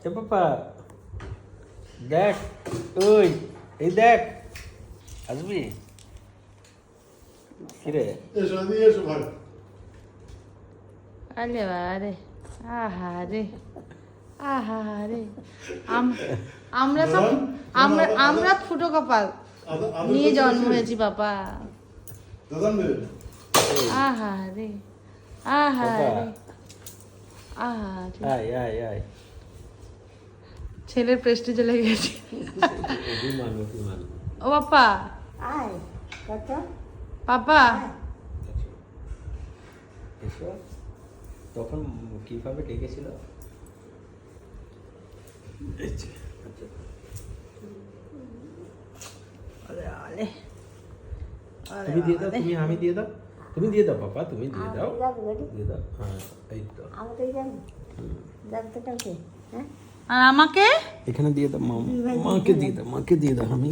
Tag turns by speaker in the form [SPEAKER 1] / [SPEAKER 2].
[SPEAKER 1] পাপা দেখ, ওই এই দেখ, আসবি কিরে?
[SPEAKER 2] এসো দিয়ে এসো ভাই।
[SPEAKER 3] আরে বারে, আহারে আহারে, আমরা সব আমরা ফুটো কপাল নিয়ে জন্ম হয়েছি বাবা।
[SPEAKER 2] দাদান দে।
[SPEAKER 3] আহারে আহারে আহারে,
[SPEAKER 1] আয় আয় আয়।
[SPEAKER 3] ছেলের প্রেস্টিজ চলে গেছে।
[SPEAKER 1] অভিমান অভিমান।
[SPEAKER 3] ও বাপ্পা,
[SPEAKER 4] আয় কত
[SPEAKER 3] পাপা
[SPEAKER 1] এসো। তখন কিভাবে ডেকেছিল? এই যে, আচ্ছা।
[SPEAKER 3] আরে আরে
[SPEAKER 1] তুমি দিয়ে দাও, তুমি আমি দিয়ে দাও, তুমি দিয়ে দাও পাপা, তুমি দিয়ে দাও,
[SPEAKER 4] যাবো গাড়ি
[SPEAKER 1] দিয়ে দাও। হ্যাঁ এই তো।
[SPEAKER 4] আমি তো যাবো যাবো তো কাউকে হ্যাঁ
[SPEAKER 3] আর আমাকে
[SPEAKER 1] এখানে দিয়ে দাও, মাকে দিয়ে দাও, মাকে দিয়ে দাও। আমি